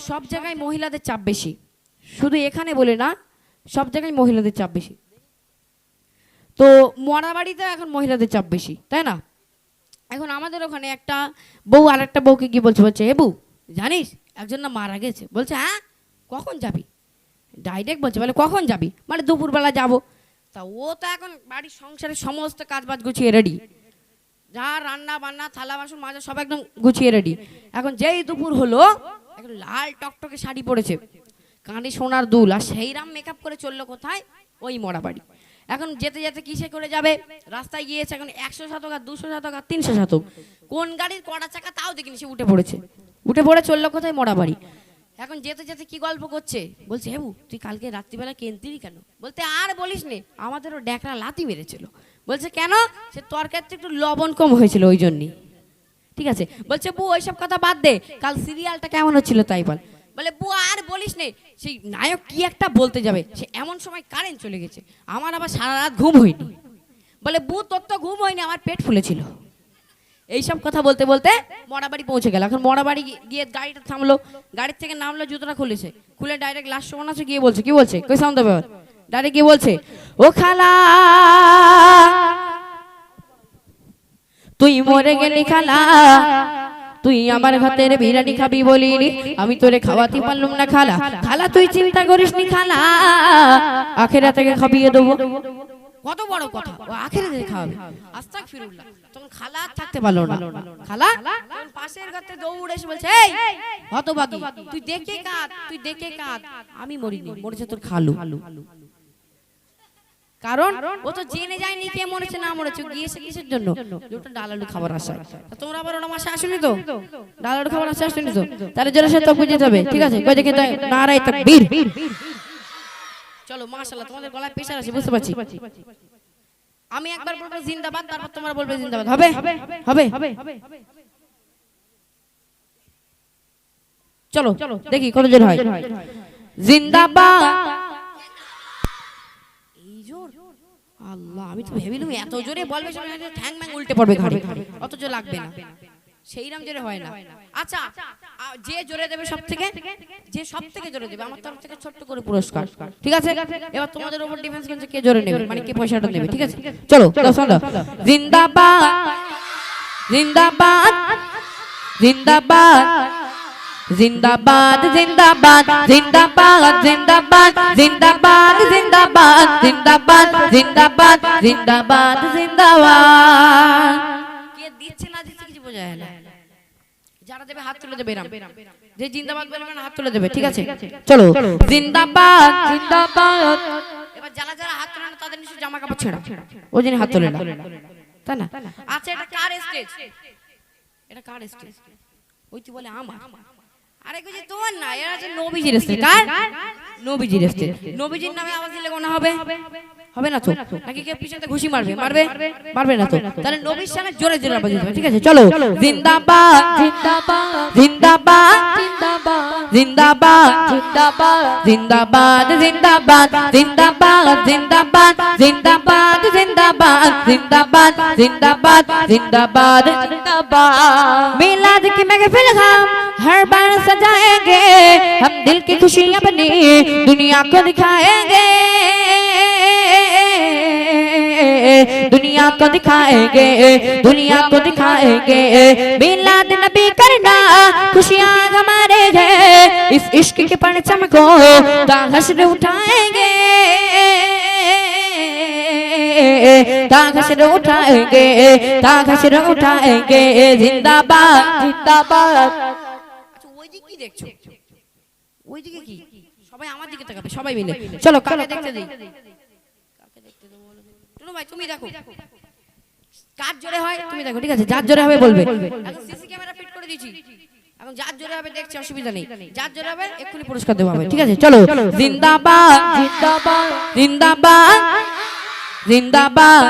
সব জায়গায় মহিলাদের চাপ বেশি, শুধু এখানে বলে না, সব জায়গায় মহিলাদের চাপ বেশি। তো মরাবাড়িতেও এখন মহিলাদের চাপ বেশি, তাই না? এখন আমাদের ওখানে একটা বউ আর একটা বউকে গিয়ে বলছে হে বউ জানিস একজন না মারা গেছে। বলছে হ্যাঁ, কখন যাবি? ডাইরেক্ট বলছে, বলে কখন যাবি? মানে দুপুরবেলা যাবো। তা ও তো এখন বাড়ির সংসারের সমস্ত কাজবাজ গুছিয়ে রেডি, যা রান্না বান্না থালা বাসন মাজা সব একদম গুছিয়ে রেডি। এখন যেই দুপুর হলো, এখন লাল টকটকে শাড়ি পরেছে, কানে সোনার দুল, আর সেইরাম মেকআপ করে চললো কোথায়? ওই মরাবাড়ি। এখন যেতে যেতে কিসে করে যাবে? রাস্তায় গিয়েছে এখন 100 শতক আর 200 শতক আর 300 শতক, কোন গাড়ির কড়া চাকা তাও দেখিনি, সে উঠে পড়েছে। উঠে পড়ে চললো কোথায়? মরাবাড়ি। এখন যেতে যেতে কি গল্প করছে, বলছে হেবু তুই কালকে রাত্রিবেলা কেন্দ্রিই কেন? বলতে আর বলিস নে, আমাদেরও ড্যাকরা লাতি মেরেছিল। বলছে কেন? সে তরকারিতে একটু লবণ কম হয়েছিল ওই জন্যই। ঠিক আছে, বলছে বউ ওইসব কথা বাদ দে, কাল সিরিয়ালটা কেমন হচ্ছিল তাই বল। বলে বউ আর বলিস নে, সেই নায়ক কি একটা বলতে যাবে, সে এমন সময় কারেন্ট চলে গেছে, আমার আবার সারা রাত ঘুম হয়নি। বলে বউ তোর তো ঘুম হয়নি, আমার পেট ফুলেছিল। এইসব কথা বলতে বলতে মরাবাড়ি পৌঁছে গেল। এখন মরাবাড়ি গিয়ে গাড়িটা থামলো, গাড়ির থেকে নামলো, জুতোটা খুলেছে, খুলে ডাইরেক্ট লাস্ট সমান আছে গিয়ে বলছে, কি বলছে কই সাউন্ড দেবে, ডাইরেক্ট গিয়ে বলছে ও খালা তুই মরে গেলি খালা, তুই আমার হাতের বিরিয়ানি খাবি বলিনি, আমি তোরে খাওয়াতে পারলুম না খালা, খালা তুই চিন্তা করিস নি খালা, আখেরাতে খাবিয়ে দেবো। কত বড় কথা, ও আখেরাতে খাওয়াবে। আস্তাগফিরুল্লাহ। তখন খালা থাকতে পারলো না, খালা পাশের ঘরে দৌড়ে এসে বলছে এই হতভাগী, তুই দেখে কাঁদ, তুই দেখে কাঁদ, আমি মরিনি, মরেছে তোর খালু। কারণ ও তো জেনে যায়নি কে মরেছে না মরেছে, গিয়েছে কিসের জন্য? ওটা ডাল আলু খাবার আশা। তোমরা আবার ওটা মাসে আসেনি তো, ডাল আলু খাবার আশা আসেনি তো, তাহলে জোরে সে তকবীর দিতে হবে। ঠিক আছে, কই দেখে নারায়ে তাকবীর। চলো মাশাআল্লাহ, তোমাদের গলায় প্রেসার আছে বুঝতে পারছি। আমি একবার বলবো জিন্দাবাদ, তারপর তোমরা বলবে জিন্দাবাদ। হবে হবে হবে। চলো দেখি কত জোর হয়। জিন্দাবাদ। আল্লাহ, আমি তো ভেবেলুম এত জোরে বলবে ঠ্যাং ম্যাং উল্টে পড়বে ঘাড়ে, অত জোরে লাগবে না, সেইরাম জোরে হয় না। আচ্ছা, যে জোরে দেবে সব থেকে, যে সব থেকে জোরে দেবে আমার তরফ থেকে ছোট্ট করে পুরস্কার। ঠিক আছে, এবার তোমাদের উপর ডিফেন্স করছে কে জোরে নেবে, মানে কে পয়সাটা নেবে। ঠিক আছে, চলো শোনো। জিন্দাবাদ জিন্দাবাদ জিন্দাবাদ জিন্দাবাদ জিন্দাবাদ জিন্দাবাদ জিন্দাবাদ জিন্দাবাদ জিন্দাবাদ জিন্দাবাদ জিন্দাবাদ জিন্দাবাদ জিন্দাবাদ। কে দিচ্ছে না দিচ্ছে কিছু বোঝা যায় না, যারা দেবে হাত তুলে দেবে, এরকম যে জিন্দাবাদ বলবে না হাত তুলে দেবে। ঠিক আছে, চলো জিন্দাবাদ জিন্দাবাদ। এবার যারা যারা হাত তুলে না তাদের নিশ্চয় জামা কাপড় ছেঁড়া, ওই জন্য হাত তোলে না, তাই না? আচ্ছা, এটা কার স্টেজ? এটা কার স্টেজ? ওই তুই বলে আমার, আরে কিছু তোমার না, এরা হচ্ছে নবীজির স্টেজ। কার? নবীজির স্টেজ। নবীজির নামে আওয়াজ দিলে গোনা হবে? হবে না তো, নাকি কেউ পিছনে ঘুষি মারবে? মারবে না তো, তাহলে নবীর সামনে জোরে জোরে আওয়াজ দিতে হবে। ঠিক আছে, চলো জিন্দাবাদ জিন্দাবাদ জিন্দাবাদ জিন্দাবাদ জিন্দাবাদ জিন্দাবাদ জিন্দাবাদ জিন্দাবাদ জিন্দাবাদ জিন্দাবাদ জিন্দাবাদ জিন্দাবাদ জিন্দাবাদ जिंदाबाद। मिलाद की महफिल हम हर बार सजाएंगे, हम दिल की खुशी अपनी दुनिया को दिखाएंगे, दुनिया को दिखाएंगे, दुनिया को दिखाएंगे। मिलाद नबी करना खुशियाँ हमारे हैं, इस इश्क के परचम को ताहशर उठाएंगे, ताहशर उठाएंगे, ताहशर उठाएंगे। जिंदाबाद जिंदाबाद। আচ্ছা, ওই দিকে কি দেখছো? ওই দিকে কি? সবাই আমার দিকে তাকাবে, সবাই মিলে চলো কাকে দেখতে দেই। কাকে দেখতে দেব বলো? টুনু ভাই তুমি দেখো, কার জোরে হয় তুমি দেখো। ঠিক আছে, যার জোরে হবে বলবে। এখন সিসি ক্যামেরা ফিট করে দিয়েছি, এখন যার জোরে হবে দেখছি, অসুবিধা নেই, যার জোরে হবে এক্ষুনি পুরস্কার দেওয়া হবে। ঠিক আছে, চলো জিন্দাবাদ জিন্দাবাদ জিন্দাবাদ জিন্দাবাদ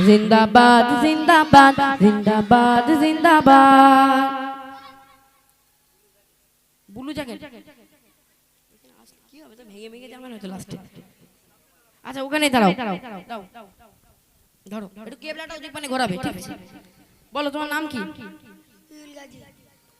জিন্দাবাদ জিন্দাবাদ জিন্দাবাদ জিন্দাবাদ। বুলু জ্যাকেট কি হবে? তো ভেঙে ভেঙে যাবে না তো লাস্টে। আচ্ছা, ওখানেই দাঁড়াও, দাও ধরো একটু কেবলাটা ওদিক মানে ঘোরাবে। ঠিক আছে, বলো তোমার নাম কি?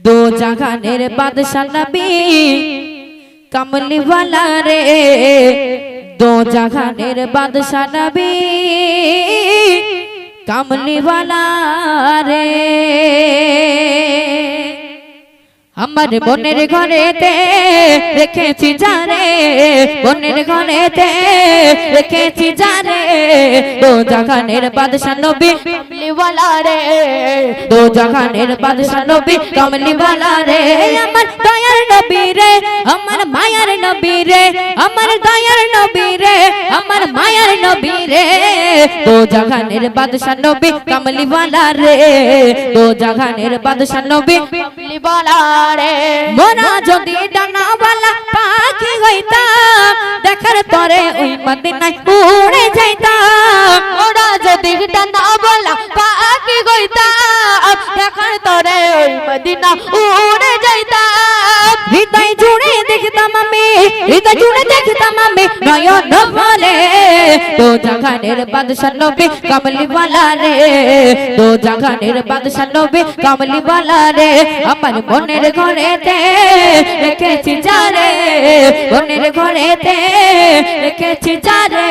दो जहानेर बादशाह नबी कमली वाला रे दो जहानेर बादशाह नबी कमली वाला रे আমার মনের ঘরেতে রেখেছি জারে মনের ঘরেতে রেখেছি জারে দো জাহানের বাদশা নবী কমলি ওয়ালা রে দো জাহানের বাদশা নবী কমলি ওয়ালা রে আমার দয়ার নবী রে আমার মায়ার নবী রে আমার দয়ার নবী রে আমার মায়ার নবী রে দো জাহানের বাদশা নবী কমলি ওয়ালা রে দো জাহানের বাদশা নবী কমলি ওয়ালা মোরা যদি ডানাওয়ালা পাখি হইতাম দেখার পরে ওই মদিনায় উড়ে যাইতাম মোরা যদি ডানাওয়ালা পাখি হইতাম দেখার পরে ওই মদিনা উড়ে যাইতাম হৃদয় জুড়ে দেখতাম আমি হৃদয় জুড়ে দেখতাম আমি নয়ন বলে দো জাহানের বাদশা নবী কমলি ওয়ালা রে দো জাহানের বাদশা নবী কমলি ওয়ালা রে আমার মনের ঘরেতে রেখেছি জারে মনের ঘরেতে রেখেছি জারে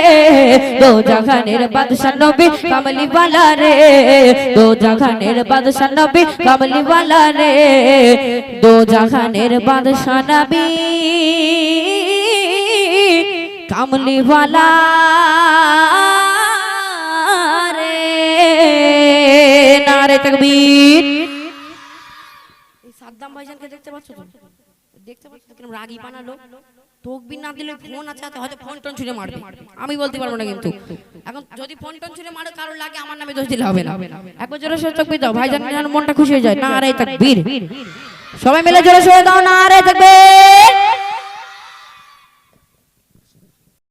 দো জাহানের বাদশা নবী কমলি ওয়ালা রে দো জাহানের বাদশা নবী কমলি ওয়ালা রে দো জাহানের বাদশা নবী কমলি ওয়ালা রে নারে তাকবীর সাদ্দাম ভাইজানকে দেখতে পাচ্ছ তো দেখতে পাচ্ছ তো কিরকম রাগী বানালো তকবীর না দিলে ফোন আছে হয়তো ফোন টোন ছুঁড়ে মারবে আমি বলতে পারবো না কিন্তু এখন যদি ফোন টোন ছুঁড়ে মারে কারোর লাগে আমার নামে দোষ দিলে হবে না একবার জোরে সোরে তাকবীর দাও ভাইজান যেন মনটা খুশি হয়ে যায় নারে তাকবীর সবাই মিলে জোরে সোরে দাও নারে তাকবীর